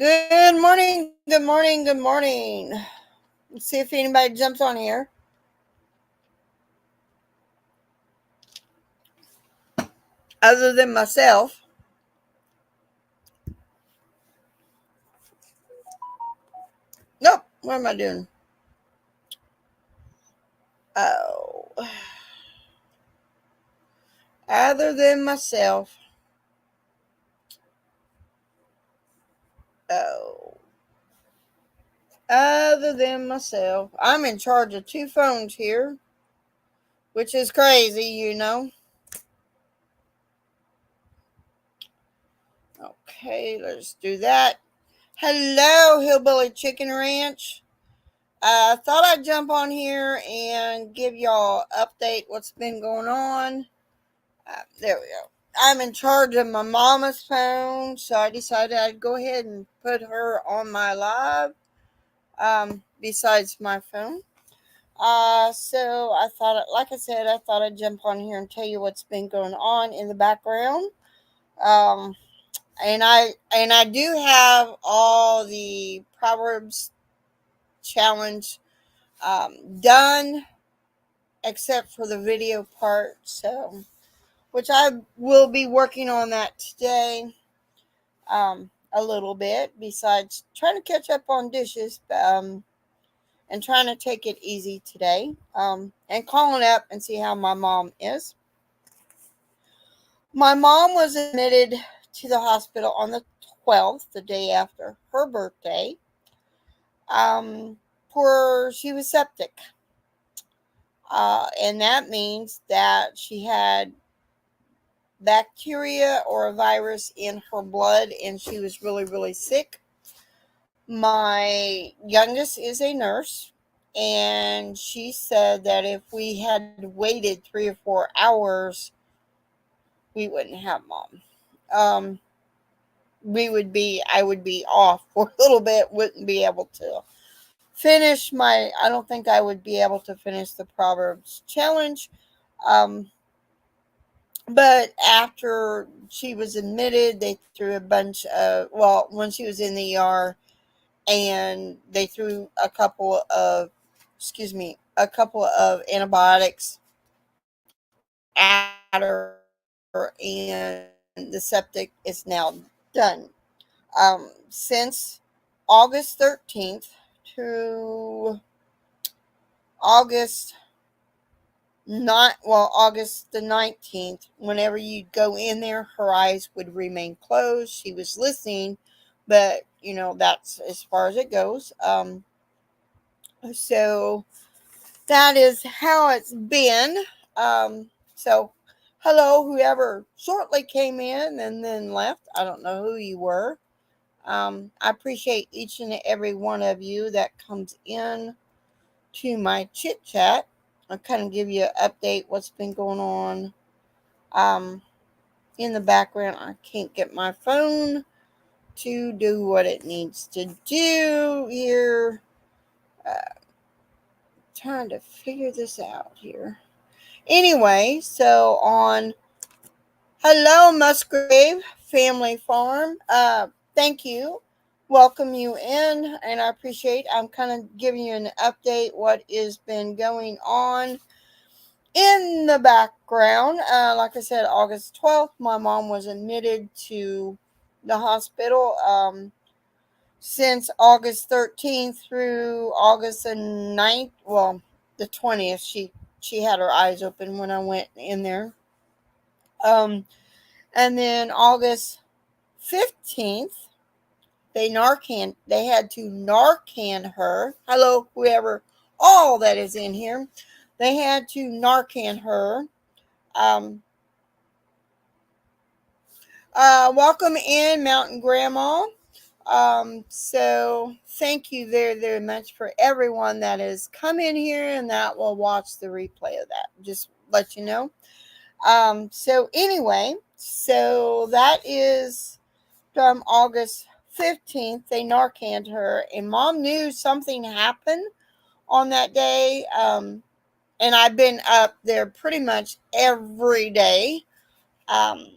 Good morning, good morning, good morning. Let's see if anybody jumps on here. Other than myself. Nope. What am I doing? Oh. Other than myself. Oh. Other than myself. I'm in charge of two phones here, which is crazy. Okay, let's do that. Hello, Hillbilly Chicken Ranch. I thought I'd jump on here and give y'all an update what's been going on. There we go. I'm in charge of my mama's phone, so I decided I'd go ahead and put her on my live. Besides my phone. So I thought, like I said, I thought I'd jump on here and tell you what's been going on in the background. Um, and I do have all the Proverbs challenge done, except for the video part. So, which I will be working on that today. A little bit, besides trying to catch up on dishes, and trying to take it easy today, and calling up and see how my mom is. My mom was admitted to the hospital on the 12th, the day after her birthday. For she was septic, and that means that she had bacteria or a virus in her blood, and she was really, really sick. My youngest is a nurse, and she said that if we had waited 3 or 4 hours, we wouldn't have mom. Um, I would be off for a little bit, wouldn't be able to finish I don't think I would be able to finish the Proverbs challenge. Um, but after she was admitted, they threw a bunch of, well, when she was in the ER, and they threw a couple of antibiotics at her, and the septic is now done. Since August 13th to August not well August the 19th, whenever you'd go in there, her eyes would remain closed. She was listening, but that's as far as it goes. So that is how it's been. So hello, whoever shortly came in and then left. I don't know who you were. I appreciate each and every one of you that comes in to my chit chat. I'll kind of give you an update what's been going on. In the background, I can't get my phone to do what it needs to do here. Uh, Trying to figure this out here. Anyway, so on Hello Musgrave Family Farm. Thank you. Welcome you in, and I appreciate. I'm kind of giving you an update what has been going on in the background. Like I said, August 12th, my mom was admitted to the hospital. Since August 13th through August the 9th, well, the 20th, she had her eyes open when I went in there. And then August 15th, they had to Narcan her. Hello, whoever, all that is in here. They had to Narcan her. Um, Welcome in, Mountain Grandma. So thank you very, very much for everyone that has come in here and that will watch the replay of that. Just let you know. So anyway, so that is from August 15th. They Narcaned her, and mom knew something happened on that day. And I've been up there pretty much every day. Um,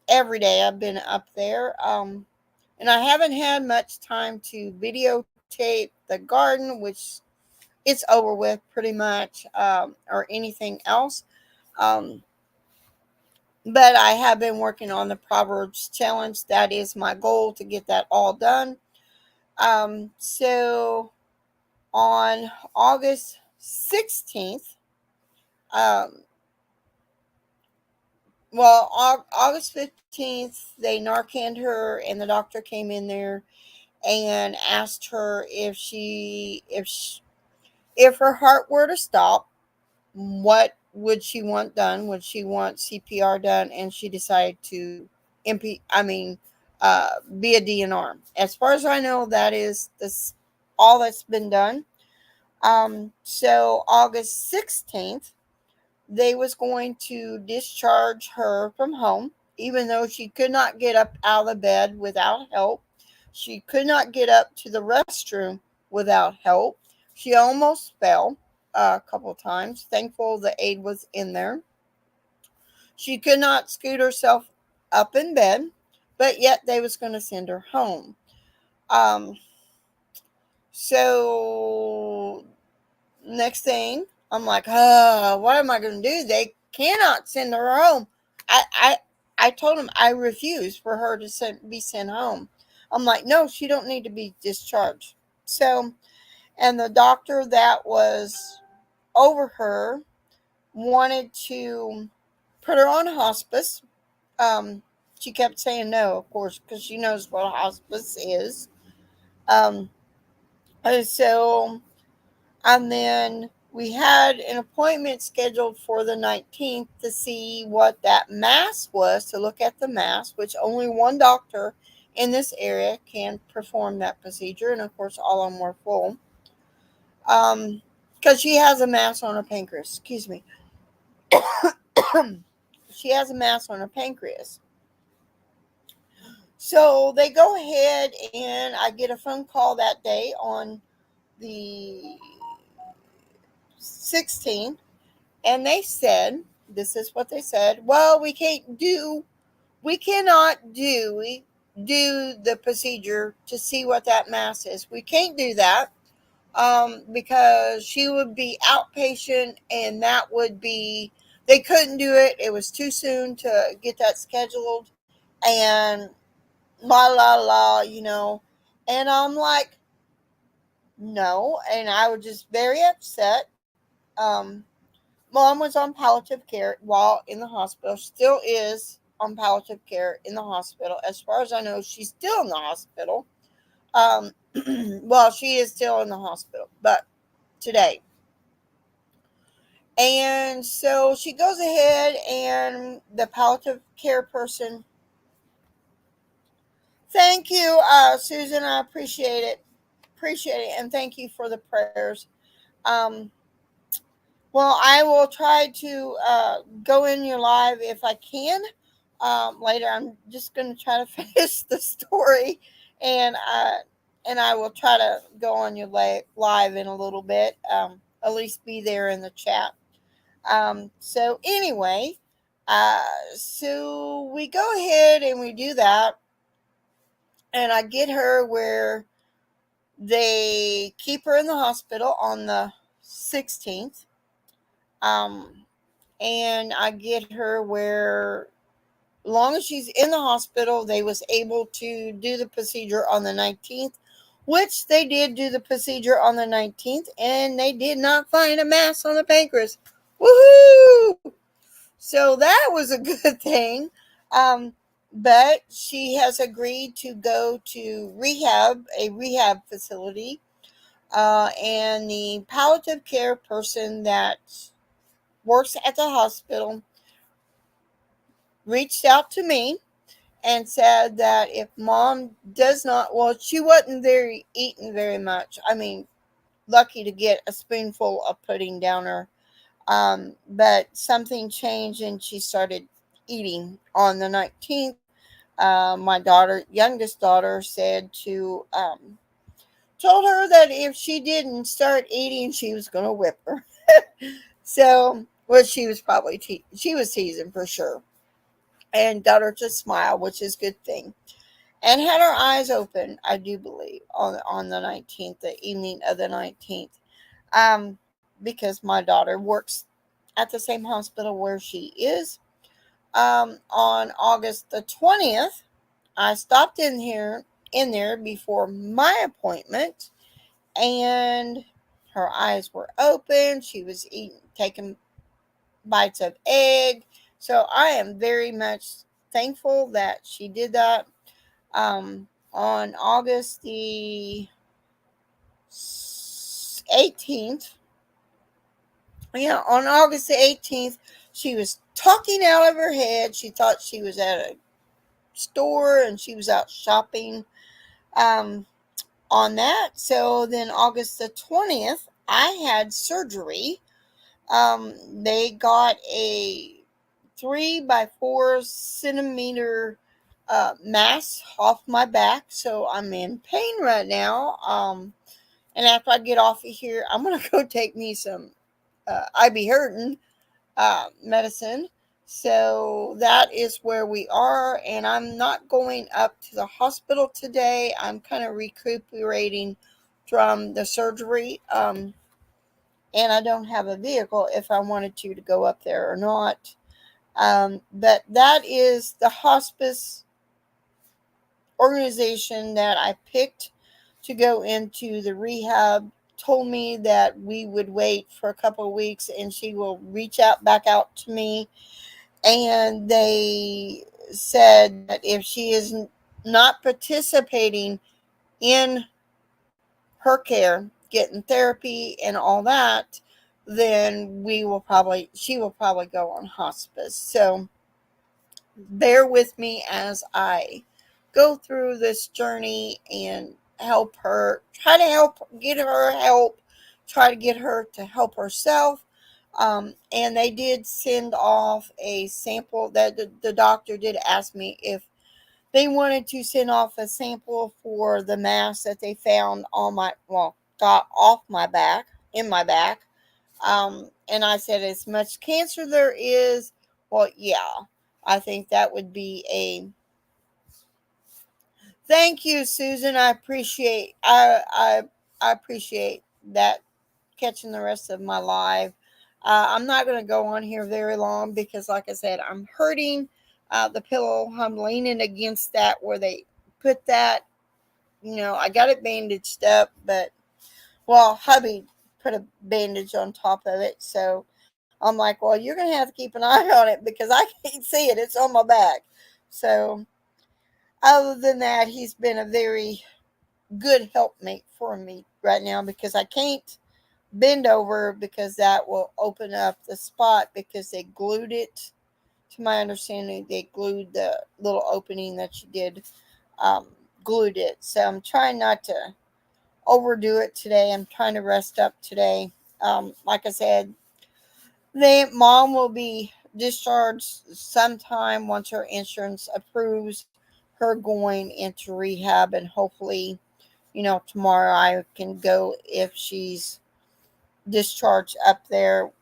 every day I've been up there. And I haven't had much time to videotape the garden, which it's over with pretty much, or anything else. Um, but I have been working on the Proverbs challenge. That is my goal, to get that all done. So on August 16th, um, August 15th, they Narcaned her, and the doctor came in there and asked her if her heart were to stop, what would she want done? Would she want CPR done? And she decided to be a DNR. As far as I know, that is this all that's been done. So August 16th, they was going to discharge her from home, even though she could not get up out of the bed without help. She could not get up to the restroom without help. She almost fell a couple times. Thankful the aide was in there. She could not scoot herself up in bed, but yet they was going to send her home. Um, so next thing, I'm like, what am I going to do? They cannot send her home. I, I, I told him I refuse for her to be sent home. I'm like, no, she don't need to be discharged. So, and the doctor that was over her wanted to put her on hospice. Um, she kept saying no, of course, because she knows what hospice is. Um, and so, and then we had an appointment scheduled for the 19th to see what that mass was, to look at the mass, which only one doctor in this area can perform that procedure. And of course, all of them were full. Because she has a mass on her pancreas. Excuse me. She has a mass on her pancreas. So they go ahead, and I get a phone call that day on the 16th, and they said, this is what they said, well, we cannot do the procedure to see what that mass is. We can't do that, because she would be outpatient, and that would be, they couldn't do it. It was too soon to get that scheduled, and la la la, and I'm like, no. And I was just very upset. Mom was on palliative care while in the hospital, still is on palliative care in the hospital. As far as I know, she's still in the hospital. um well, she is still in the hospital, but today. And so she goes ahead, and the palliative care person, thank you, Susan, I appreciate it, and thank you for the prayers. um well, I will try to go in your live if I can, later. I'm just going to try to finish the story, and I will try to go on your live in a little bit, at least be there in the chat. So anyway, so we go ahead and we do that, and I get her where they keep her in the hospital on the 16th. Um, and I get her where, long as she's in the hospital, they was able to do the procedure on the 19th, which they did do the procedure on the 19th, and they did not find a mass on the pancreas. Woohoo! So that was a good thing. Um, but she has agreed to go to a rehab facility, and the palliative care person that works at the hospital reached out to me and said that if mom does not, well, she wasn't eating very much. I mean, lucky to get a spoonful of pudding down her. But something changed, and she started eating on the 19th. My youngest daughter, told her that if she didn't start eating, she was going to whip her. So, well, she was she was teasing for sure, and got her to smile, which is a good thing. and had our eyes open, I do believe, on the 19th, the evening of the 19th, because my daughter works at the same hospital where she is. On August the 20th, I stopped in there before my appointment, and her eyes were open. She was taking bites of egg. So I am very much thankful that she did that. On August the 18th, yeah, on August the 18th, she was talking out of her head. She thought she was at a store and she was out shopping. Um, on that. So then August the 20th, I had surgery. They got a 3 by 4 centimeter mass off my back. So I'm in pain right now. And after I get off of here, I'm going to go take me some I be hurting medicine. So that is where we are, and I'm not going up to the hospital today. I'm kind of recuperating from the surgery, and I don't have a vehicle if I wanted to go up there or not. But that is the hospice organization that I picked to go into the rehab. Told me that we would wait for a couple of weeks and she will reach out back out to me, and they said that if she is not participating in her care, getting therapy and all that, then she will probably go on hospice. So bear with me as I go through this journey and help her, try to get her help, try to get her to help herself. And they did send off a sample that the doctor did ask me if they wanted to send off a sample for the mass that they found on got off my back, in my back. And I said, as much cancer there is, well, yeah, I think that would be a thank you, Susan. I appreciate that, catching the rest of my live. I'm not going to go on here very long because, like I said, I'm hurting the pillow. I'm leaning against that where they put that. I got it bandaged up, but hubby put a bandage on top of it. So I'm like, well, you're going to have to keep an eye on it because I can't see it. It's on my back. So, other than that, he's been a very good helpmate for me right now because I can't bend over because that will open up the spot because they glued it. To my understanding, they glued the little opening that you did, um, glued it. So I'm trying not to overdo it today. I'm trying to rest up today. Like I said, mom will be discharged sometime once her insurance approves her going into rehab, and hopefully, tomorrow I can go if she's discharged up there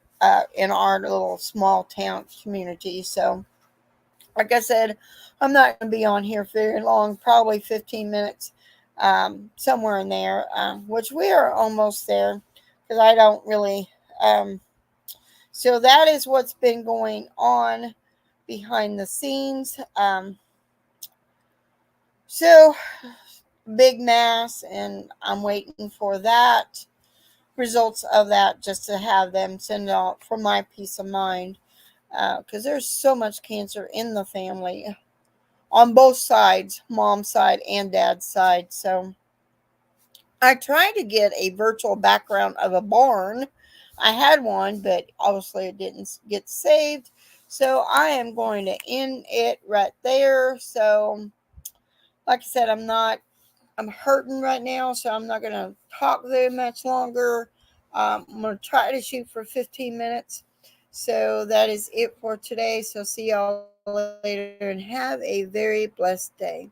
in our little small town community. So, like I said, I'm not going to be on here very long, probably 15 minutes, somewhere in there, which we are almost there because I don't really. So, that is what's been going on behind the scenes. So, big mass, and I'm waiting for that results of that just to have them send out for my peace of mind, because there's so much cancer in the family on both sides, mom's side and dad's side. So I tried to get a virtual background of a barn. I had one, but obviously it didn't get saved. So I am going to end it right there. So, like I said, I'm hurting right now, so I'm not going to talk very much longer. I'm going to try to shoot for 15 minutes. So that is it for today. So see y'all later and have a very blessed day.